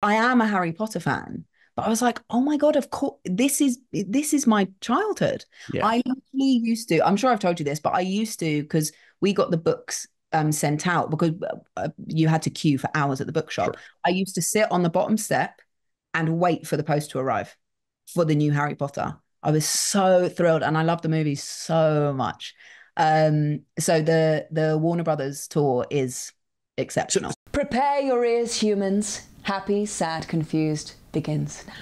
I am a Harry Potter fan, but I was like, oh my God, of course, this is my childhood. Yeah, I literally used to, I'm sure I've told you this, but I used to, because we got the books sent out because you had to queue for hours at the bookshop. sure. I used to sit on the bottom step and wait for the post to arrive for the new Harry Potter. I was so thrilled and I love the movie so much. So the Warner Brothers tour is So, exceptional. Prepare your ears, humans. Happy, sad, confused begins now.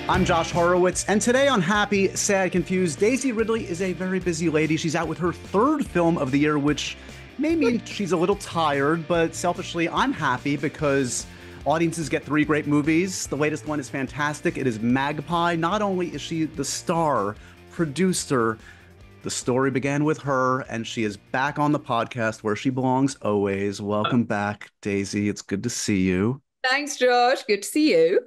I'm Josh Horowitz, and today on Happy, Sad, Confused, Daisy Ridley is a very busy lady. She's out with her third film of the year, which may mean she's a little tired, but selfishly, I'm happy because audiences get three great movies. The latest one is fantastic. It is Magpie. Not only is she the star, producer, the story began with her, and she is back on the podcast where she belongs always. Welcome back, Daisy. It's good to see you. Thanks, Josh. Good to see you.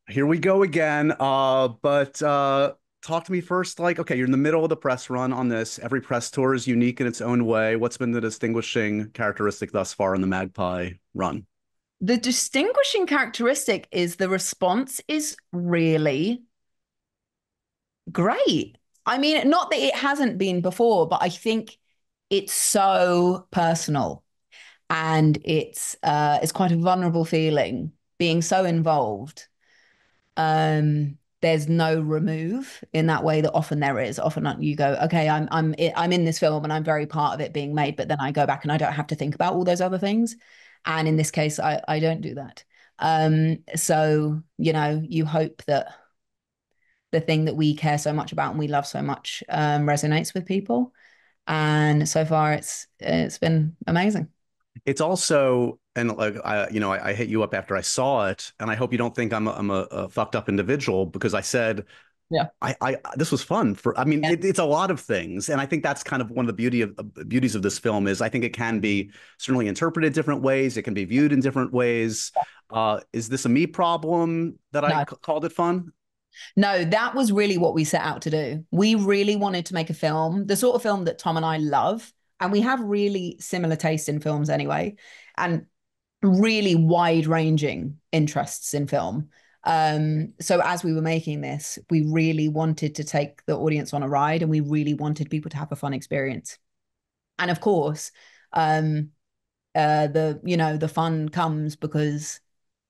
Here we go again. But talk to me first. Like, okay, you're in the middle of the press run on this. Every press tour is unique in its own way. What's been the distinguishing characteristic thus far in the Magpie run? The distinguishing characteristic is the response is really great. I mean, not that it hasn't been before, but I think it's so personal and it's quite a vulnerable feeling being so involved. There's no remove in that way that often there is. Often you go, okay, I'm in this film and I'm very part of it being made, but then I go back and I don't have to think about all those other things. And in this case, I don't do that. So you hope that the thing that we care so much about and we love so much resonates with people. And so far, it's been amazing. It's also, and like I hit you up after I saw it, and I hope you don't think I'm a fucked up individual because I said Yeah. I this was fun for. I mean, Yeah. it's a lot of things, and I think that's kind of one of the beauties of this film is I think it can be certainly interpreted different ways. It can be viewed in different ways. Is this a me problem that I No, called it fun? no, that was really what we set out to do. We really wanted to make a film, the sort of film that Tom and I love. And we have really similar taste in films anyway, and really wide ranging interests in film. So as we were making this, we really wanted to take the audience on a ride and we really wanted people to have a fun experience. And of course, um, the fun comes because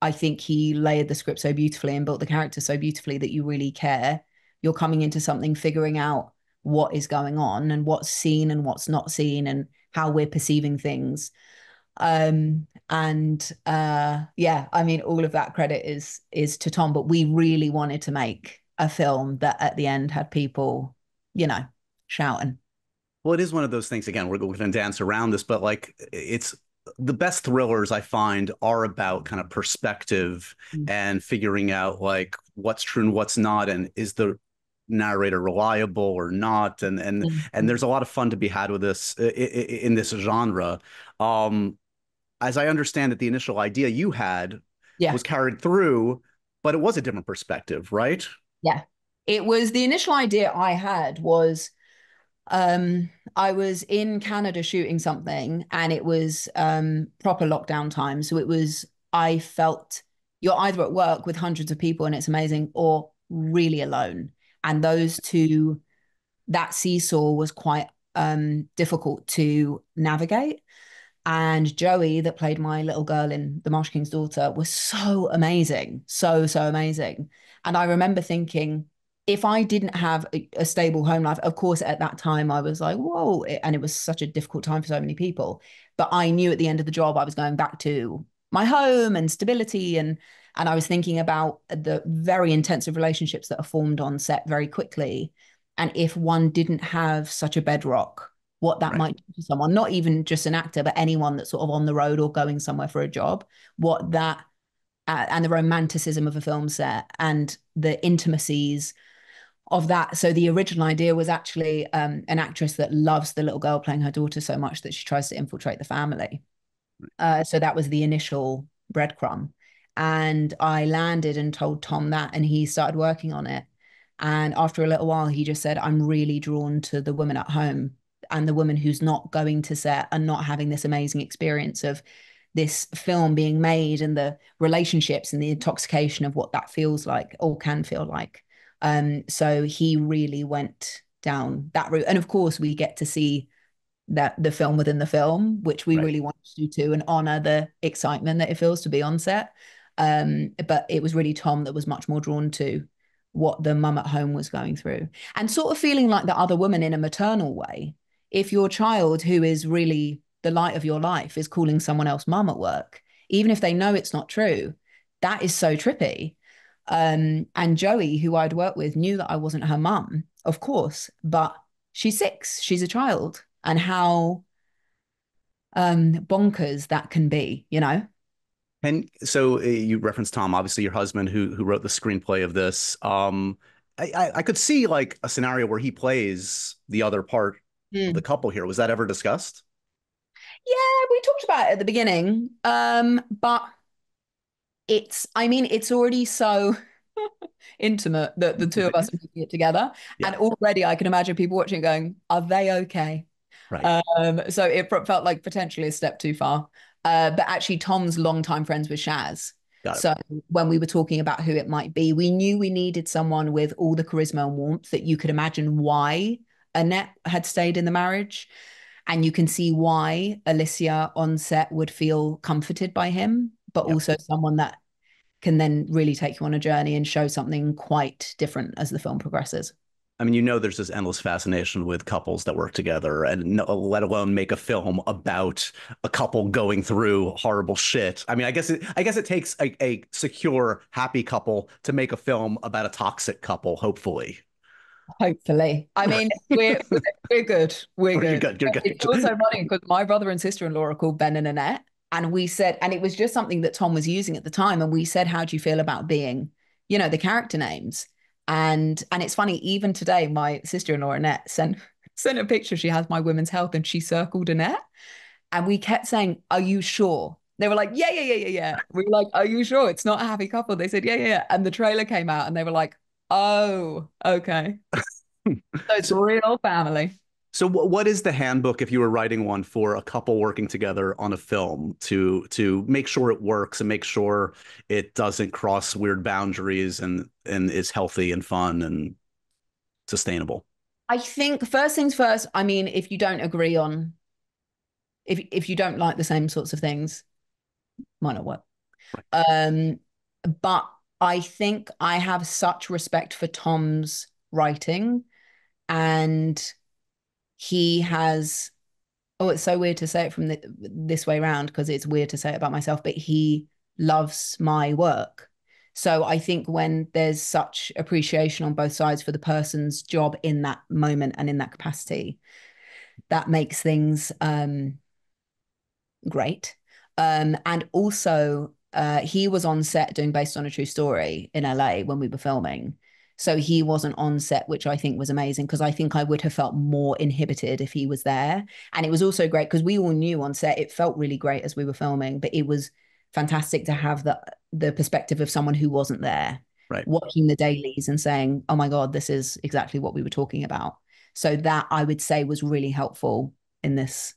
I think he layered the script so beautifully and built the character so beautifully that you really care. You're coming into something, figuring out what is going on and what's seen and what's not seen and how we're perceiving things. And yeah, I mean, all of that credit is to Tom, but we really wanted to make a film that at the end had people, you know, shouting. Well, it is one of those things. Again, we're going to dance around this, but like it's the best thrillers I find are about kind of perspective Mm. and figuring out like what's true and what's not, and is the narrator reliable or not, and there's a lot of fun to be had with this in this genre. Um, as I understand it, the initial idea you had Yeah. was carried through, but it was a different perspective, right? Yeah. It was the initial idea I had was I was in Canada shooting something and it was proper lockdown time. So it was, I felt you're either at work with hundreds of people and it's amazing or really alone. And those two, that seesaw was quite difficult to navigate. And Joey, that played my little girl in The Marsh King's Daughter, was so amazing. So, so amazing. And I remember thinking, if I didn't have a stable home life, of course, at that time, I was like, whoa. And it was such a difficult time for so many people. But I knew at the end of the job, I was going back to my home and stability. And I was thinking about the very intensive relationships that are formed on set very quickly. And if one didn't have such a bedrock, what that Right. might do to someone, not even just an actor, but anyone that's sort of on the road or going somewhere for a job, what that and the romanticism of a film set and the intimacies of that. So the original idea was actually an actress that loves the little girl playing her daughter so much that she tries to infiltrate the family. So that was the initial breadcrumb. And I landed and told Tom that, and he started working on it. And after a little while, he just said, I'm really drawn to the woman at home and the woman who's not going to set and not having this amazing experience of this film being made and the relationships and the intoxication of what that feels like or can feel like. So he really went down that route. And of course, we get to see that the film within the film, which we Right. really wanted to do too, and honor the excitement that it feels to be on set. But it was really Tom that was much more drawn to what the mum at home was going through and sort of feeling like the other woman in a maternal way. If your child, who is really the light of your life, is calling someone else mum at work, even if they know it's not true, that is so trippy. And Joey, who I'd worked with, knew that I wasn't her mum, of course, but she's 6, she's a child, and how bonkers that can be, you know? And so you referenced Tom, obviously your husband who wrote the screenplay of this. I could see like a scenario where he plays the other part of the Mm. couple here. Was that ever discussed? Yeah, we talked about it at the beginning. But I mean, it's already so intimate that the two of us are making it together. And Yeah, already I can imagine people watching going, are they okay? right. So it felt like potentially a step too far. But actually, Tom's longtime friends with Shaz. Got it. So when we were talking about who it might be, we knew we needed someone with all the charisma and warmth that you could imagine why Annette had stayed in the marriage. And you can see why Alicia on set would feel comforted by him, but Yep. also someone that can then really take you on a journey and show something quite different as the film progresses. I mean, there's this endless fascination with couples that work together, and let alone make a film about a couple going through horrible shit. I mean, I guess it takes a secure, happy couple to make a film about a toxic couple, hopefully. Hopefully. I Right. mean, we're good. We're Oh, you're good. good. You're It's good. also funny because my brother and sister-in-law are called Ben and Annette. And we said, and it was just something that Tom was using at the time. And we said, how do you feel about being, the character names? And it's funny, even today, my sister-in-law Annette sent a picture. She has my women's health and she circled Annette. And we kept saying, are you sure? They were like, yeah, yeah, yeah, yeah, yeah. We were like, are you sure it's not a happy couple? They said, yeah, yeah, yeah. And the trailer came out and they were like, oh, okay. So it's So, real family. so what is the handbook if you were writing one for a couple working together on a film to make sure it works and make sure it doesn't cross weird boundaries and is healthy and fun and sustainable? I think first things first, I mean, if you don't agree on if you don't like the same sorts of things, might not work. Right. Um, but I think I have such respect for Tom's writing and he has oh, it's so weird to say it from this way around because it's weird to say it about myself, but he loves my work. So I think when there's such appreciation on both sides for the person's job in that moment and in that capacity, that makes things great. And also, he was on set doing Based on a True Story in LA when we were filming. So he wasn't on set, which I think was amazing because I think I would have felt more inhibited if he was there. And it was also great because we all knew on set it felt really great as we were filming, but it was fantastic to have the perspective of someone who wasn't there, Right. watching the dailies and saying, "Oh my God, this is exactly what we were talking about." So that I would say was really helpful in this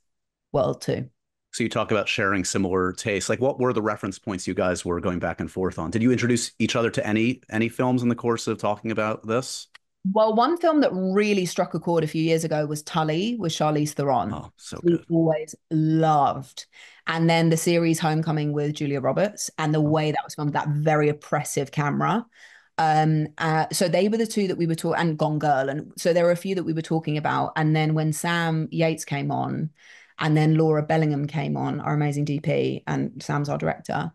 world too. So you talk about sharing similar tastes. Like, what were the reference points you guys were going back and forth on? Did you introduce each other to any films in the course of talking about this? Well, one film that really struck a chord a few years ago was Tully with Charlize Theron. Oh, so We good. always loved. And then the series Homecoming with Julia Roberts and the Oh, way that was filmed, that very oppressive camera. So they were the two that we were talking, and Gone Girl. And so there were a few that we were talking about. And then when Sam Yates came on, and then Laura Bellingham came on, our amazing DP, and Sam's our director,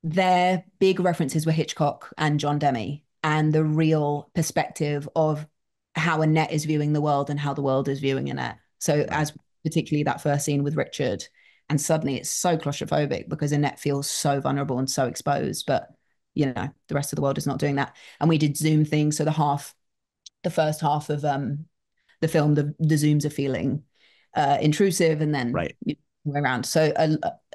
their big references were Hitchcock and John Demme and the real perspective of how Annette is viewing the world and how the world is viewing Annette. So right. as particularly that first scene with Richard, and suddenly it's so claustrophobic because Annette feels so vulnerable and so exposed, but the rest of the world is not doing that. And we did Zoom things, so the first half of the film, the zooms are feeling intrusive, and then Right. way around. So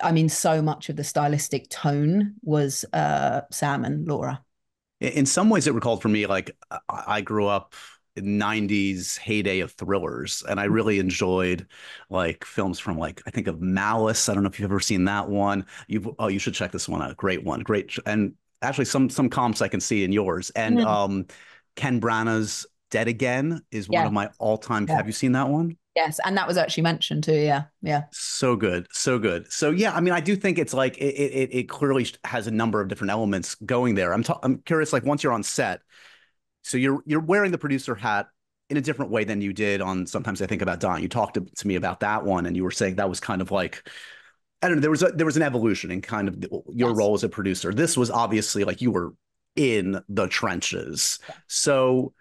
I mean, so much of the stylistic tone was Sam and Laura. In some ways, it recalled for me like I grew up 90s heyday of thrillers, and I really enjoyed like films from like I think of Malice. I don't know if you've ever seen that one. You should check this one out. Great one. Great. And actually some comps I can see in yours. And Mm. Ken Branagh's Dead Again is one Yeah, of my all-time. yeah, Have you seen that one? yes, and that was actually mentioned too. Yeah, yeah, So good, so good. So yeah, I mean, I do think it's like it clearly has a number of different elements going there. I'm curious, like once you're on set, so you're wearing the producer hat in a different way than you did on Sometimes I Think About Dying. You talked to me about that one, and you were saying that was kind of like I don't know. There was an evolution in kind of your yes. role as a producer. This was obviously like you were in the trenches. So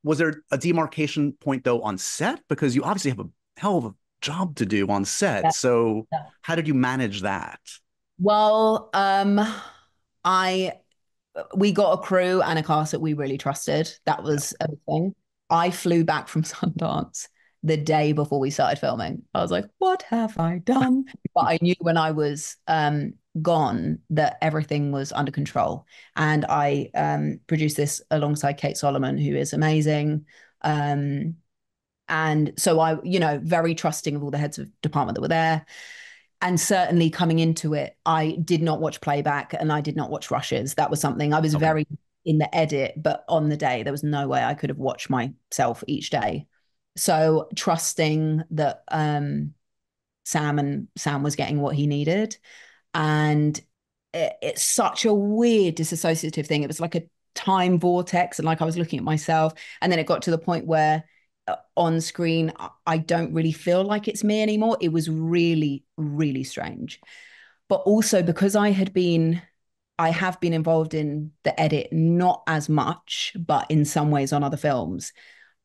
was there a demarcation point though on set? Because you obviously have a hell of a job to do on set. Yeah, So yeah. how did you manage that? Well, I we got a crew and a cast that we really trusted. That Yeah. was everything. I flew back from Sundance the day before we started filming. I was like, what have I done? But I knew when I was gone that everything was under control. And I produced this alongside Kate Solomon, who is amazing. Um, and so I, very trusting of all the heads of department that were there. And certainly coming into it, I did not watch playback and I did not watch rushes. That was something I was Okay. very in the edit, but on the day, there was no way I could have watched myself each day. So trusting that Sam was getting what he needed. And it's such a weird disassociative thing. It was like a time vortex. And like I was looking at myself, and then it got to the point where on screen, I don't really feel like it's me anymore. It was really, really strange. But also because I have been involved in the edit, not as much, but in some ways on other films.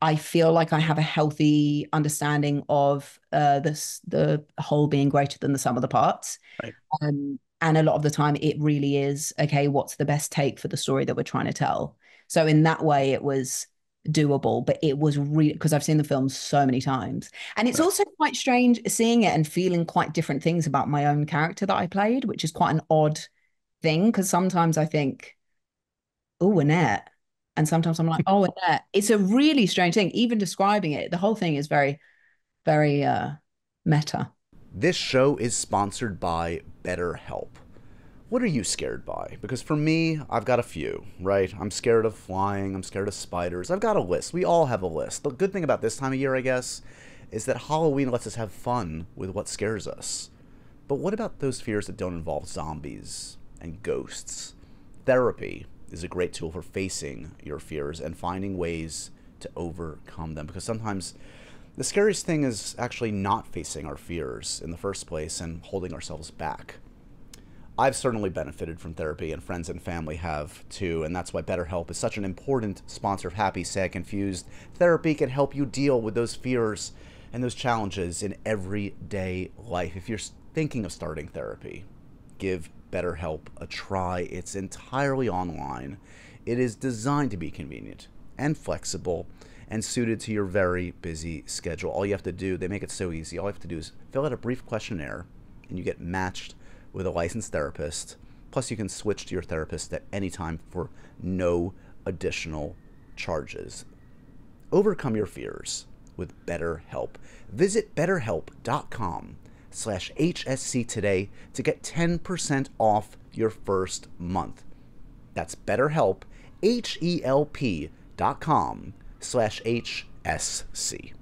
I feel like I have a healthy understanding of the whole being greater than the sum of the parts. Right. And a lot of the time, it really is okay. What's the best take for the story that we're trying to tell? So in that way, it was doable, but it was really because I've seen the film so many times, and it's Right. also quite strange seeing it and feeling quite different things about my own character that I played, which is quite an odd thing because sometimes I think, oh, Annette, and sometimes I'm like, oh, Annette. It's a really strange thing. Even describing it, the whole thing is very, very meta. This show is sponsored by BetterHelp. What are you scared by? Because for me, I've got a few, right? I'm scared of flying. I'm scared of spiders. I've got a list. We all have a list. The good thing about this time of year, I guess, is that Halloween lets us have fun with what scares us. But what about those fears that don't involve zombies and ghosts? Therapy is a great tool for facing your fears and finding ways to overcome them. Because sometimes the scariest thing is actually not facing our fears in the first place and holding ourselves back. I've certainly benefited from therapy, and friends and family have too, and that's why BetterHelp is such an important sponsor of Happy, Sad, Confused. Therapy can help you deal with those fears and those challenges in everyday life. If you're thinking of starting therapy, give BetterHelp a try. It's entirely online. It is designed to be convenient and flexible and suited to your very busy schedule. All you have to do, they make it so easy. All you have to do is fill out a brief questionnaire, and you get matched with a licensed therapist. Plus, you can switch to your therapist at any time for no additional charges. Overcome your fears with BetterHelp. Visit betterhelp.com/HSC today to get 10% off your first month. That's BetterHelp, HELP.com/HSC.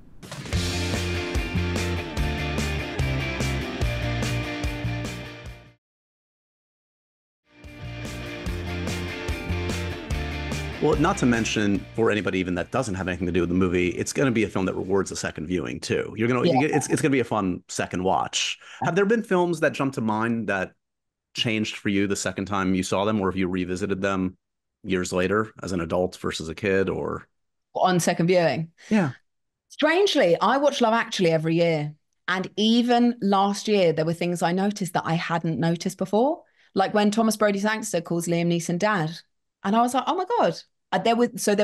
Well, not to mention for anybody even that doesn't have anything to do with the movie, it's going to be a film that rewards a second viewing too. Yeah. It's going to be a fun second watch. Have there been films that jump to mind that changed for you the second time you saw them, or have you revisited them years later as an adult versus a kid? Or On second viewing. yeah, Strangely, I watch Love Actually every year. And even last year, there were things I noticed that I hadn't noticed before. Like when Thomas Brody Sangster calls Liam Neeson dad. And I was like, oh my God. There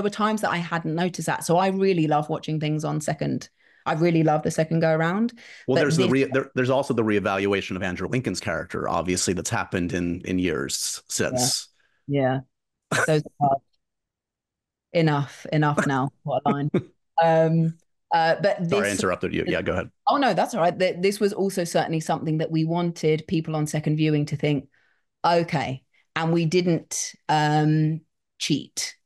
were times that I hadn't noticed that. So I really love watching things on second. I really love the second go around. well, But this, there's also the reevaluation of Andrew Lincoln's character, obviously, that's happened in years yeah, since. yeah. Those are hard. enough now. What a line. Um, but Sorry, I this, interrupted you. Yeah, go ahead. oh no, that's all right. This was also certainly something that we wanted people on second viewing to think, okay, and we didn't cheat.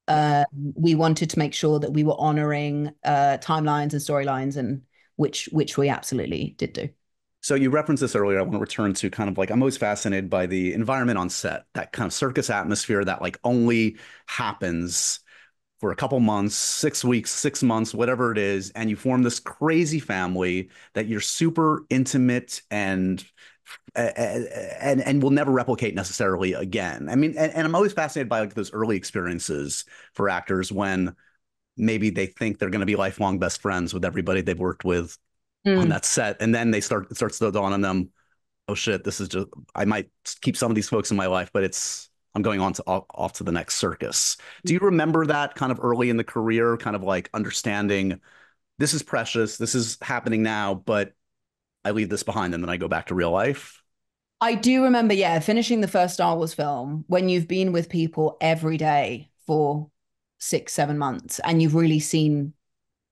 Yeah. We wanted to make sure that we were honoring timelines and storylines, and which we absolutely did do. So you referenced this earlier. I want to return to kind of like I'm always fascinated by the environment on set, that kind of circus atmosphere that like only happens for a couple months, 6 weeks, 6 months, whatever it is, and you form this crazy family that you're super intimate and will never replicate necessarily again. I mean, and I'm always fascinated by like those early experiences for actors when maybe they think they're going to be lifelong best friends with everybody they've worked with on Mm. that set, and then it starts to dawn on them, oh shit, this is just I might keep some of these folks in my life, but I'm going on to off to the next circus. Do you remember that kind of early in the career, kind of like understanding this is precious, this is happening now, but I leave this behind and then I go back to real life? I do remember, yeah, finishing the first Star Wars film when you've been with people every day for 6, 7 months and you've really seen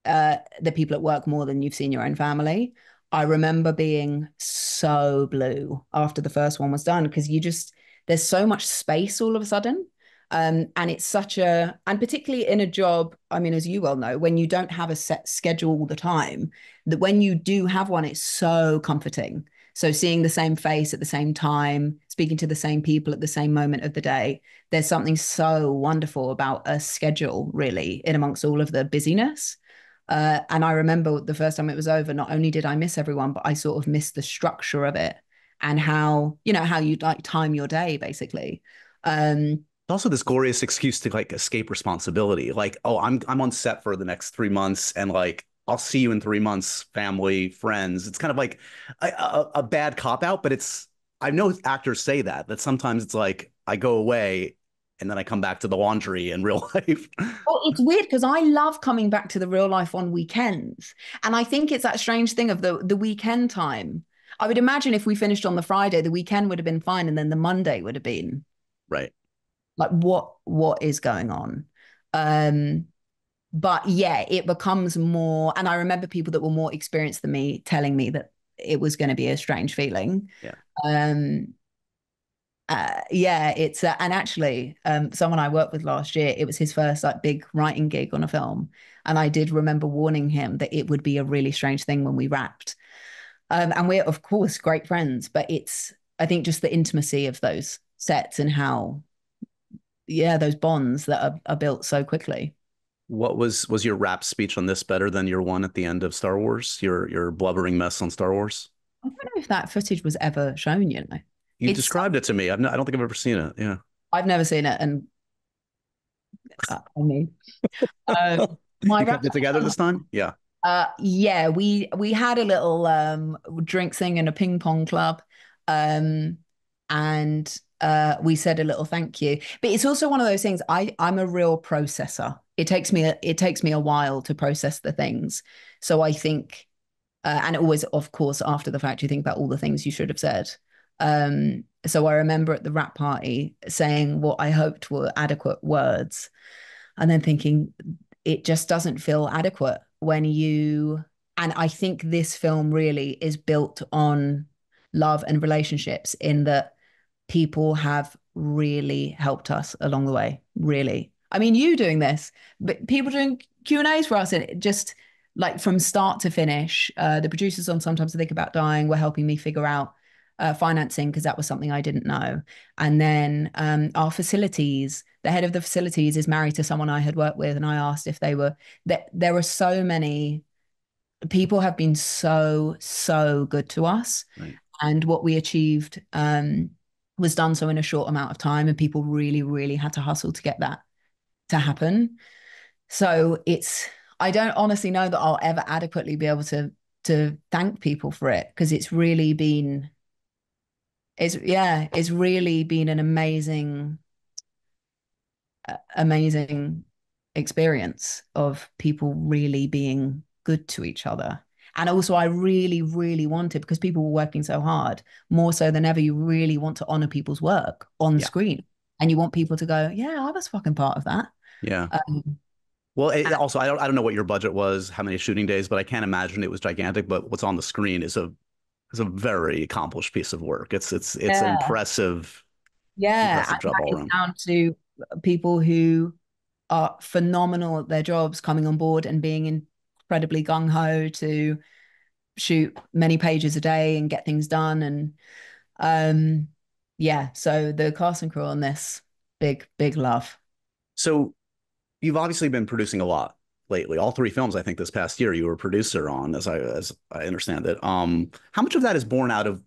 the people at work more than you've seen your own family. I remember being so blue after the first one was done because there's so much space all of a sudden. And it's and particularly in a job, I mean, as you well know, when you don't have a set schedule all the time, that when you do have one, it's so comforting. So seeing the same face at the same time, speaking to the same people at the same moment of the day, there's something so wonderful about a schedule, really, in amongst all of the busyness. And I remember the first time it was over, not only did I miss everyone, but I sort of missed the structure of it and how you'd like time your day, basically. Um, Also this glorious excuse to like escape responsibility. Like, oh, I'm on set for the next 3 months and like I'll see you in 3 months, family, friends. It's kind of like a bad cop out, but I know actors say that sometimes it's like I go away and then I come back to the laundry in real life. well, it's weird because I love coming back to the real life on weekends. And I think it's that strange thing of the weekend time. I would imagine if we finished on the Friday, the weekend would have been fine, and then the Monday would have been Right. like, what is going on? Um, but yeah, it becomes more, and I remember people that were more experienced than me telling me that it was going to be a strange feeling. Yeah. Um, yeah, it's and actually, someone I worked with last year, it was his first like big writing gig on a film, and I did remember warning him that it would be a really strange thing when we wrapped. And we're of course great friends, but it's I think just the intimacy of those sets and how yeah those bonds that are built so quickly. What was your rap speech on this better than your one at the end of Star Wars? Your blubbering mess on Star Wars? I don't know if that footage was ever shown. You It's described it to me. I don't think I've ever seen it. Yeah. I've never seen it, and I mean, uh, my You rap. kept it together this time? Yeah. Yeah, we had a little drink thing in a ping pong club, um, and we said a little thank you. But it's also one of those things. I'm a real processor. It takes me a while to process the things. So I think, and always, of course, after the fact, you think about all the things you should have said. So I remember at the wrap party saying what I hoped were adequate words, and then thinking it just doesn't feel adequate when you and I think this film really is built on love and relationships in that people have really helped us along the way, really. I mean, you doing this, but people doing Q&As for us, and it just like from start to finish, the producers on Sometimes I Think About Dying were helping me figure out financing because that was something I didn't know. And then our facilities, the head of the facilities is married to someone I had worked with, and I asked if they were that there were so many people have been so good to us, Right. and what we achieved was done so in a short amount of time, and people really had to hustle to get that to happen. So it's I don't honestly know that I'll ever adequately be able to thank people for it because it's really been an amazing experience of people really being good to each other. And also, I really wanted, because people were working so hard, more so than ever, you really want to honor people's work on Yeah. screen. And you want people to go, yeah, I was fucking part of that. Yeah. Um, Well, and also, I don't know what your budget was, how many shooting days, but I can't imagine it was gigantic. But what's on the screen is a very accomplished piece of work. It's yeah, yeah, impressive and job that all is around. down to people who are phenomenal at their jobs coming on board and being incredibly gung ho to shoot many pages a day and get things done. And um, yeah, so the cast and crew on this, big love. So you've obviously been producing a lot lately. All three films, I think, this past year you were a producer on, as I understand it. How much of that is born out of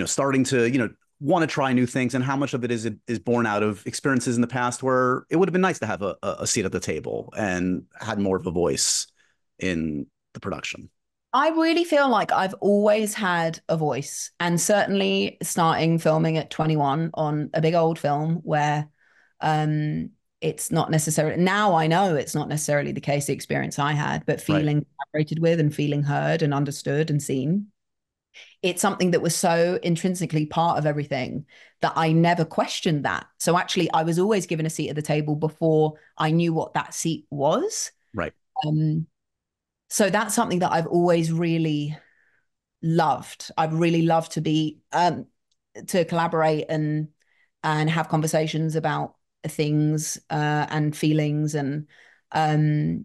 starting to want to try new things, and how much of it is born out of experiences in the past where it would have been nice to have a seat at the table and had more of a voice in the production? I really feel like I've always had a voice, and certainly starting filming at 21 on a big old film where um, it's not necessarily, now I know it's not necessarily the case, the experience I had, but Right. feeling collaborated with and feeling heard and understood and seen. It's something that was so intrinsically part of everything that I never questioned that. So actually, I was always given a seat at the table before I knew what that seat was. Right. Um, so that's something that I've always really loved. I've really loved to be to collaborate and have conversations about things and feelings um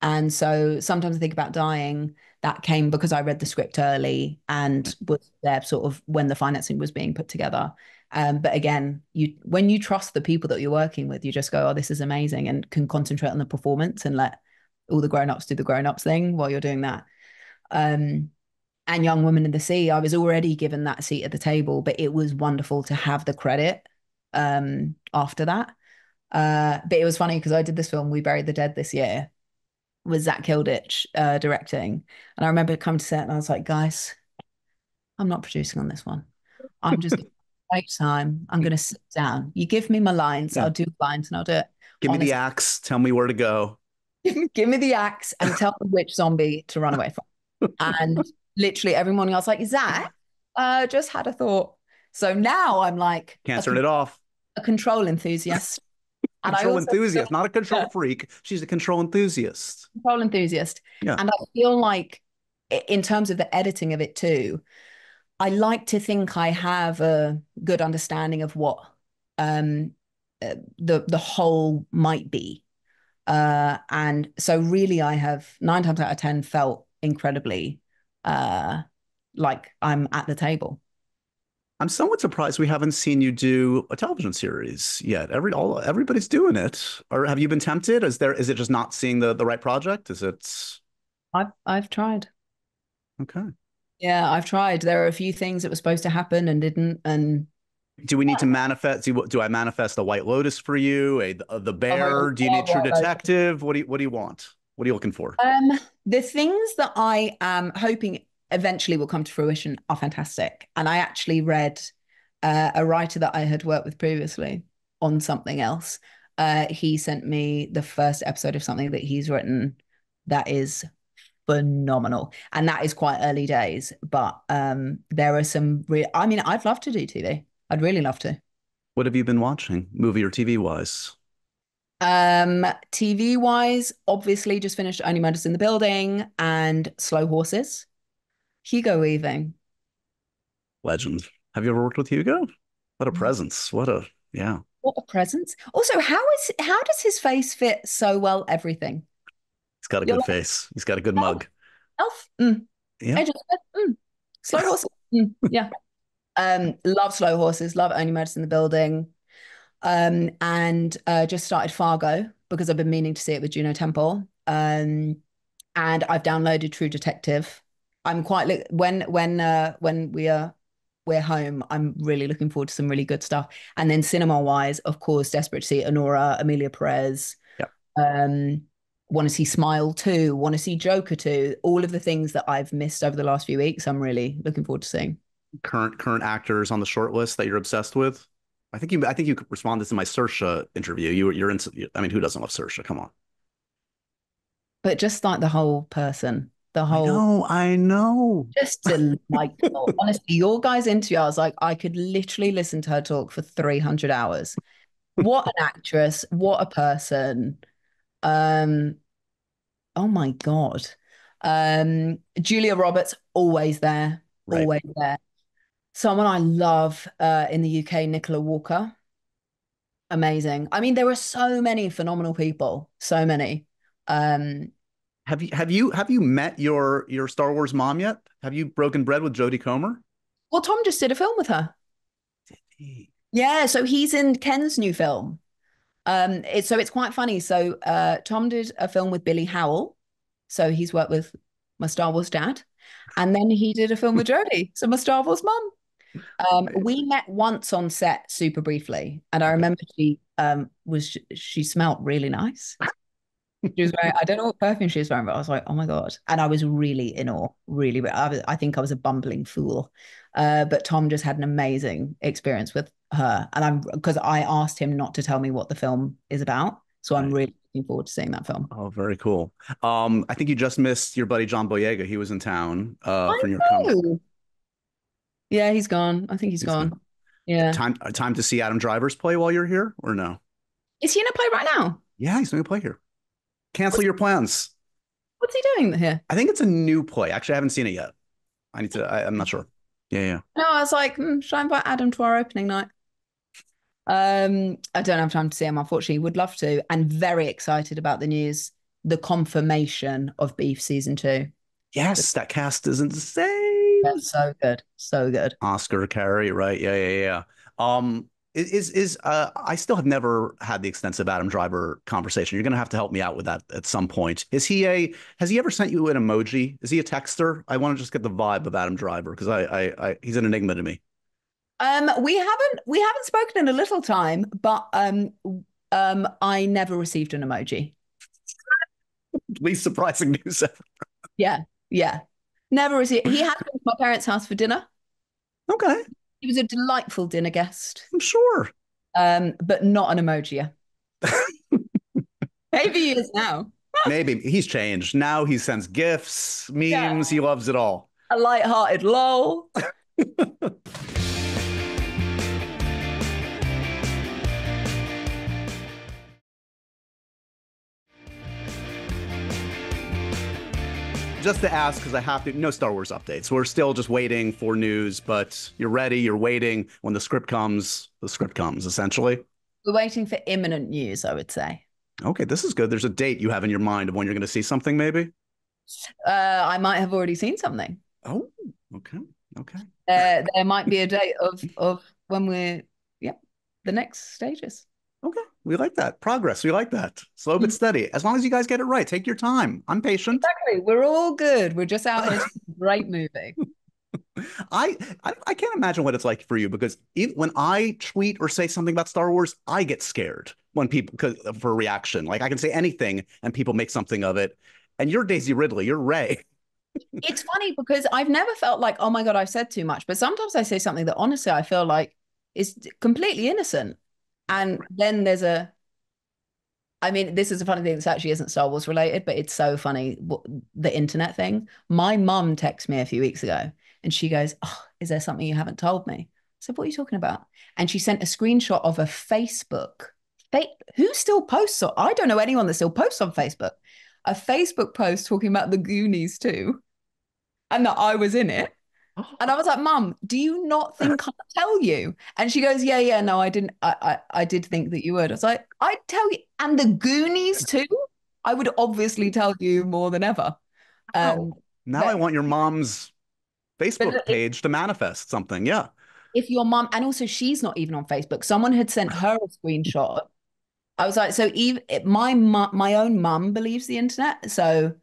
and so sometimes I think about dying. That came because I read the script early and was there sort of when the financing was being put together. But again, you when you trust the people that you're working with, you just go, oh, this is amazing, and can concentrate on the performance and let all the grown-ups do the grown-ups thing while you're doing that. Um, and Young Woman in the Sea, I was already given that seat at the table, but it was wonderful to have the credit after that. But it was funny because I did this film, We Buried the Dead, this year with Zach Kilditch directing. And I remember coming to set and I was like, guys, I'm not producing on this one. I'm just going to take time. I'm going to sit down. You give me my lines, Yeah. I'll do lines and I'll do it. Give me the Honestly, axe. Tell me where to go. give me the axe and tell me which zombie to run away from. And literally every morning I was like, Zach, just had a thought. So now I'm like Can't turn it off. a control enthusiast. And I Control also feel, enthusiast, not a control yeah, freak. She's a control enthusiast. control enthusiast. Yeah. And I feel like in terms of the editing of it too, I like to think I have a good understanding of what um, the whole might be. And so really I have 9 times out of 10 felt incredibly uh, like I'm at the table. I'm somewhat surprised we haven't seen you do a television series yet. Everybody's doing it. Or have you been tempted? Is it just not seeing the right project? Is it I've tried. okay? Yeah, I've tried. There are a few things that were supposed to happen and didn't. And Do we need to manifest? Do I manifest a White Lotus for you? The oh my Bear? Do you need God, True White Lotus. Detective? What do you want? What are you looking for? The things that I am hoping eventually will come to fruition are fantastic. And I actually read a writer that I had worked with previously on something else. He sent me the first episode of something that he's written that is phenomenal. And that is quite early days, but there are some real, I mean, I'd love to do TV. I'd really love to. What have you been watching, movie or TV wise? TV wise, obviously just finished Only Murders in the Building and Slow Horses. Hugo Weaving. Legend. Have you ever worked with Hugo? What a presence. Yeah. What a presence. Also, how does his face fit so well everything? He's got a You're good like, face. He's got a good Elf, mug. Elf, Yeah. Agent Smith, Slow Horses, yeah. Love Slow Horses, love Only Murders in the Building. And just started Fargo because I've been meaning to see it with Juno Temple. And I've downloaded True Detective. I'm quite when we're home, I'm really looking forward to some really good stuff. And then cinema wise, of course, desperate to see Honora, Amelia Perez. Yeah. Um, Want to see Smile 2, want to see Joker 2, all of the things that I've missed over the last few weeks. I'm really looking forward to seeing. Current actors on the short list that you're obsessed with? I think you could respond this in my Saoirse interview. You're in. I mean, who doesn't love Saoirse? Come on. But just like the whole person, the I whole know. I know. just delightful. Honestly, your guys' interview, I was like, I could literally listen to her talk for 300 hours. What an actress, what a person. Um, oh my God. Julia Roberts, always there, Right. always there. Someone I love in the UK, Nicola Walker. Amazing. I mean, there are so many phenomenal people, so many. Um, Have you met your Star Wars mom yet? Have you broken bread with Jodie Comer? well, Tom just did a film with her. Yeah, so he's in Ken's new film. So it's quite funny. So Tom did a film with Billy Howell. So he's worked with my Star Wars dad. And then he did a film with Jodie, so my Star Wars mum. We Amazing. met once on set super briefly, and I Okay. remember she smelled really nice. She was wearing, I don't know what perfume she was wearing, but I was like, oh my God. And I was really in awe, really. I think I was a bumbling fool. But Tom just had an amazing experience with her. Because I asked him not to tell me what the film is about. So I'm Right. really looking forward to seeing that film. Oh, very cool. I think you just missed your buddy John Boyega. He was in town I for New York Comic. know. Yeah, he's gone. I think he's He's gone. gone. Yeah. Time to see Adam Driver's play while you're here, or no? Is he in a play right now? Yeah, he's going to play here. Cancel What's your plans. what's he doing here? I think it's a new play. Actually, I haven't seen it yet. I'm not sure. Yeah, yeah. No, I was like, should I invite Adam to our opening night? I don't have time to see him, unfortunately. Would love to, and very excited about the news, the confirmation of Beef season two. Yes, that cast is insane. That's so good, so good. Oscar Carey, right? Yeah, yeah, yeah. I still have never had the extensive Adam Driver conversation. You're gonna have to help me out with that at some point. Has he ever sent you an emoji? Is he a texter? I want to just get the vibe of Adam Driver because he's an enigma to me. We haven't spoken in a little time, but I never received an emoji. Least surprising news ever. Yeah, yeah, never received. He had been to my parents' house for dinner. Okay, He was a delightful dinner guest, I'm sure. but not an emoji. Yeah. Maybe he is now. Maybe he's changed. Now he sends gifs, Yeah, memes. He loves it all. a light-hearted lol. Just to ask, because I have to, no Star Wars updates. We're still just waiting for news, but you're ready, you're waiting. When the script comes, essentially. We're waiting for imminent news, I would say. Okay, this is good. There's a date you have in your mind of when you're going to see something, maybe? I might have already seen something. Oh, okay, okay. There might be a date of when yeah, the next stages. Okay, we like that. Progress, we like that. Slow but steady. As long as you guys get it right, take your time. I'm patient. Exactly. We're all good. We're just out here to see a great movie. I can't imagine what it's like for you because when I tweet or say something about Star Wars, I get scared when people for a reaction. Like I can say anything and people make something of it. And you're Daisy Ridley, you're Ray. It's funny because I've never felt like, oh my God, I've said too much. But sometimes I say something that honestly I feel like is completely innocent. And then I mean, this is a funny thing. This actually isn't Star Wars related, but it's so funny. The internet thing. My mum texted me a few weeks ago and she goes, oh, is there something you haven't told me? I said, what are you talking about? And she sent a screenshot of a Facebook. Who still posts? I don't know anyone that still posts on Facebook. A Facebook post talking about the Goonies too, and that I was in it. And I was like, Mum, do you not think I'll tell you? And she goes, Yeah, yeah, no, I didn't. I did think that you would. I was like, I'd tell you. And the Goonies too. I would obviously tell you more than ever. Wow. Now I But want your mom's but Facebook page to manifest something. Yeah. if your mum, and also she's not even on Facebook. Someone had sent her a screenshot. I was like, so even my own mum believes the internet. So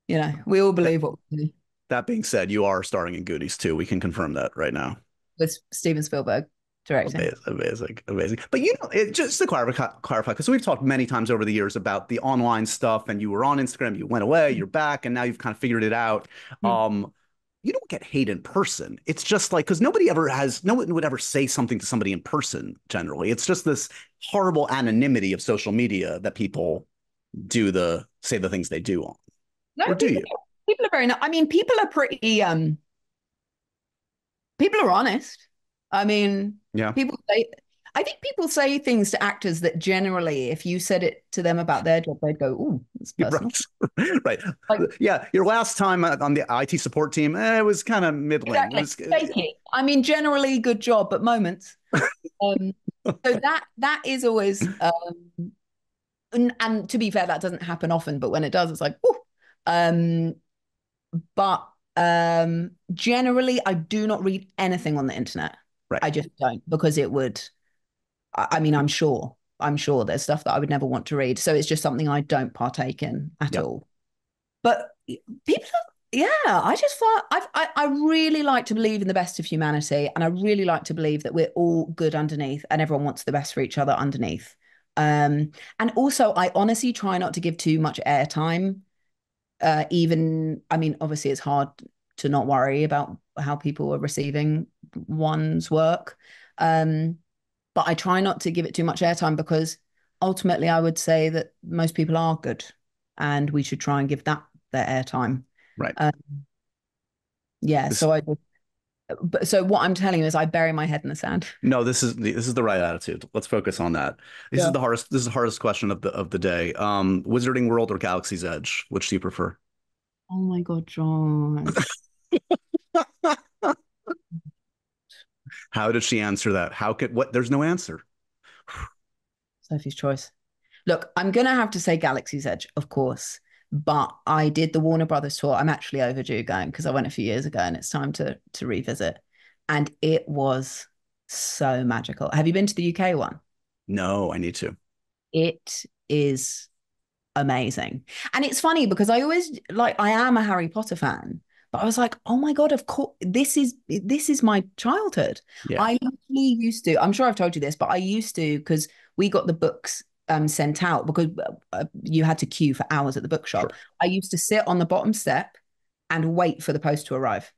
we all That, believe what we do that being said, you are starring in Goonies too. We can confirm that right now. with Steven Spielberg directing. Amazing, amazing, amazing. But just to clarify, because we've talked many times over the years about the online stuff, and you were on Instagram, you went away, you're back, and now you've kind of figured it out. Mm. You don't get hate in person. It's just like because no one would ever say something to somebody in person. Generally, it's just this horrible anonymity of social media that people say the things they do on. No, Or do you? people are very nice. I mean, people are pretty people are honest. I mean, Yeah. people say, I think people say things to actors that generally, if you said it to them about their job, they'd go, "Oh, it's personal." Right. Right. Like, Yeah. Your last time on the IT support team, it was kind of middling. It exactly. was, Fake it. I mean, generally good job, but moments. Um, so that is always, and to be fair, that doesn't happen often, but when it does, it's like, whew. Um, but generally, I do not read anything on the internet. right. I just don't because it would. I mean, I'm sure there's stuff that I would never want to read. So it's just something I don't partake in at Yeah. all. But people, yeah, I just thought I really like to believe in the best of humanity, and I really like to believe that we're all good underneath, and everyone wants the best for each other underneath. And also, I honestly try not to give too much airtime. Even, I mean, obviously, it's hard to not worry about how people are receiving one's work. Um, but I try not to give it too much airtime because ultimately I would say that most people are good and we should try and give that their airtime. Right. Uh, yeah, This, so what I'm telling you is I bury my head in the sand. no, this is the right attitude. Let's focus on that. Yeah. This is the hardest question of the day. Wizarding World or Galaxy's Edge? Which do you prefer? Oh my God, John. How did she answer that? How could what? There's no answer. Sophie's choice. Look, I'm gonna have to say Galaxy's Edge, of course. But I did the Warner Brothers tour. I'm actually overdue going because I went a few years ago and it's time to revisit. And it was so magical. Have you been to the UK one? No, I need to. It is amazing. And it's funny because I always like I am a Harry Potter fan, but I was like, oh my God, of course, this is my childhood. Yeah, I literally used to, I'm sure I've told you this, but I used to because we got the books sent out because you had to queue for hours at the bookshop. sure. I used to sit on the bottom step and wait for the post to arrive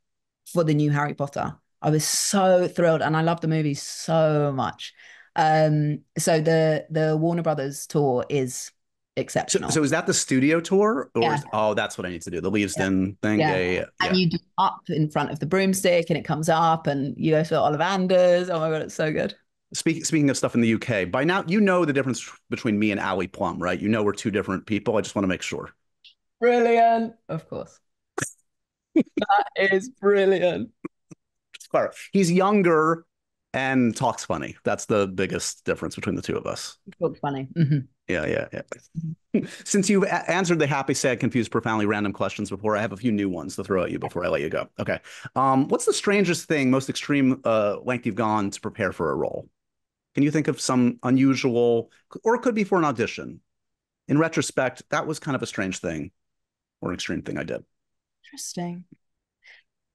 for the new Harry Potter. I was so thrilled and I love the movie so much. So the Warner Brothers tour is So exceptional. is that the studio tour, or Yeah, is, oh, that's what I need to do, the yeah, Leavesden thing? Yeah, yeah. yeah, yeah, And yeah. you do up in front of the broomstick and it comes up and you go to Ollivander's. Oh my God, it's so good. Speaking of stuff in the UK, by now you know the difference between me and Ali Plum, right? You know we're two different people. I just want to make sure. Brilliant. Of course. That is brilliant. He's younger and talks funny. That's the biggest difference between the two of us. It's funny. Mhm. Yeah, yeah, yeah. Since you've answered the happy, sad, confused, profoundly random questions before, I have a few new ones to throw at you before I let you go. Okay. What's the strangest thing, most extreme length you've gone to prepare for a role? Can you think of some unusual, or it could be for an audition? In retrospect, that was kind of a strange thing or an extreme thing I did. Interesting.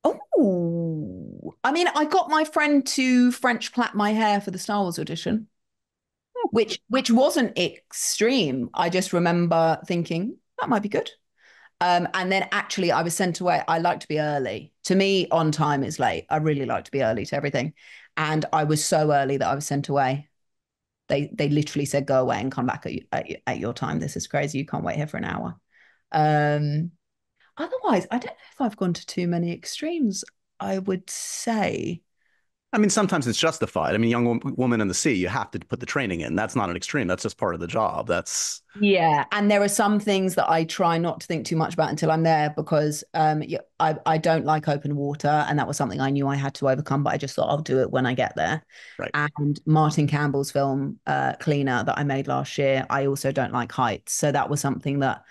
Oh, I mean, I got my friend to French plait my hair for the Star Wars audition, which wasn't extreme. I just remember thinking that might be good. And then actually, I was sent away. I like to be early. To me, on time is late. I really like to be early to everything. And I was so early that I was sent away. They literally said, "Go away and come back at your time. This is crazy. You can't wait here for an hour." Um, Otherwise, I don't know if I've gone to too many extremes. I would say. I mean, sometimes it's justified. I mean, young woman in the sea, you have to put the training in. That's not an extreme. That's just part of the job. That's Yeah, and there are some things that I try not to think too much about until I'm there because yeah, I don't like open water, and that was something I knew I had to overcome, but I just thought I'll do it when I get there. right. And Martin Campbell's film Cleaner that I made last year, I also don't like heights, so that was something that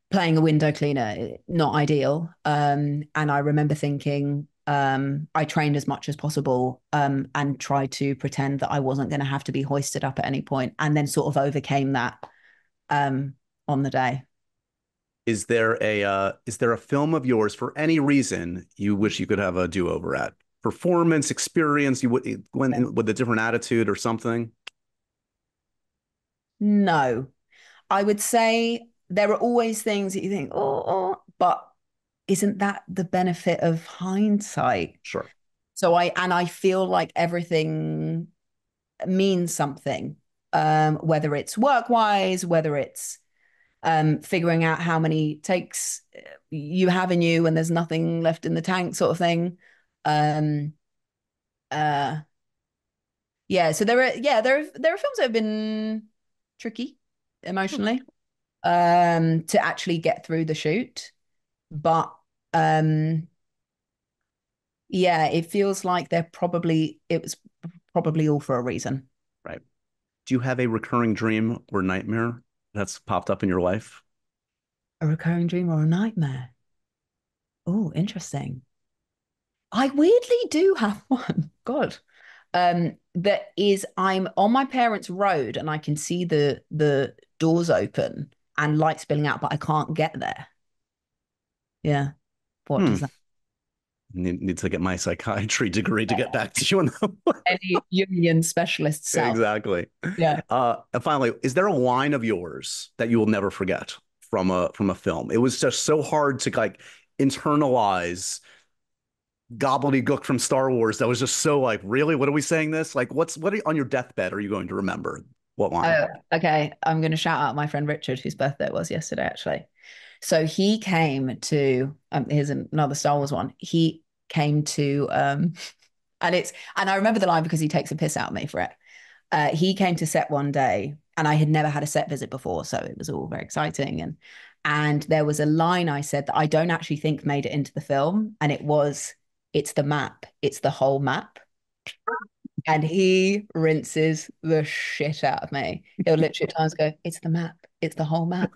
playing a window cleaner not ideal. And I remember thinking I trained as much as possible and tried to pretend that I wasn't going to have to be hoisted up at any point, and then sort of overcame that on the day. Is there a film of yours for any reason you wish you could have a do-over at? Performance, experience, you would went in with a different attitude or something? No, I would say there are always things that you think, but isn't that the benefit of hindsight? Sure. So I feel like everything means something, whether it's work wise, whether it's figuring out how many takes you have in you when there's nothing left in the tank, sort of thing. Um, uh, Yeah, so there are films that have been tricky emotionally to actually get through the shoot. But um yeah, it feels like it was probably all for a reason. Right. Do you have a recurring dream or nightmare that's popped up in your life? A recurring dream or a nightmare? Oh, interesting. I weirdly do have one. God. That is I'm on my parents' road and I can see the doors open and light spilling out, but I can't get there. Yeah. What Hmm. does that Need to get my psychiatry degree to get back to you on that one. any Jungian specialist self? Exactly. Yeah. And finally, is there a line of yours that you will never forget from a film? It was just so hard to like internalize gobbledygook from Star Wars that was just so like, really? What are we saying this? Like, on your deathbed are you going to remember? What line? Oh, okay. I'm going to shout out my friend Richard, whose birthday it was yesterday, actually. So he came to, here's another Star Wars one. He came to, and I remember the line because he takes a piss out of me for it. He came to set one day and I had never had a set visit before. So it was all very exciting. And there was a line I said that I don't actually think made it into the film. And it was, it's the map. It's the whole map. And he rinses the shit out of me. He'll literally at times go, it's the map. It's the whole map.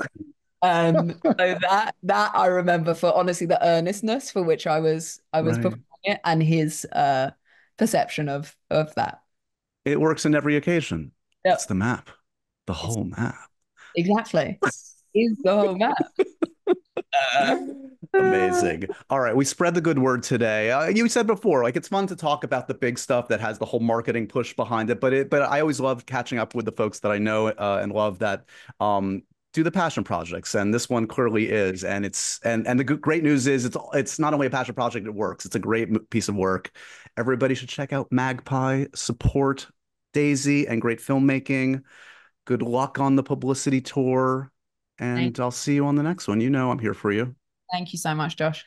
So that I remember for honestly the earnestness for which I was Right. performing it and his perception of that. It works in every occasion. It's Yep. the map, the It's whole map. exactly is the whole map. Amazing. All right, we spread the good word today. You said before, like it's fun to talk about the big stuff that has the whole marketing push behind it, but I always love catching up with the folks that I know and love that do the passion projects, and this one clearly is. And the great news is it's not only a passion project, it works. It's a great piece of work. Everybody should check out Magpie, support Daisy and great filmmaking. Good luck on the publicity tour. Thank, And I'll see you on the next one. You know I'm here for you. thank you so much, Josh.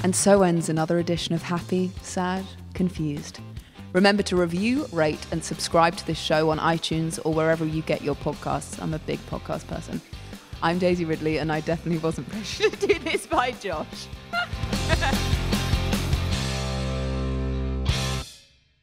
And so ends another edition of Happy, Sad, Confused. Remember to review, rate, and subscribe to this show on iTunes or wherever you get your podcasts. I'm a big podcast person. I'm Daisy Ridley, and I definitely wasn't pressured to do this by Josh.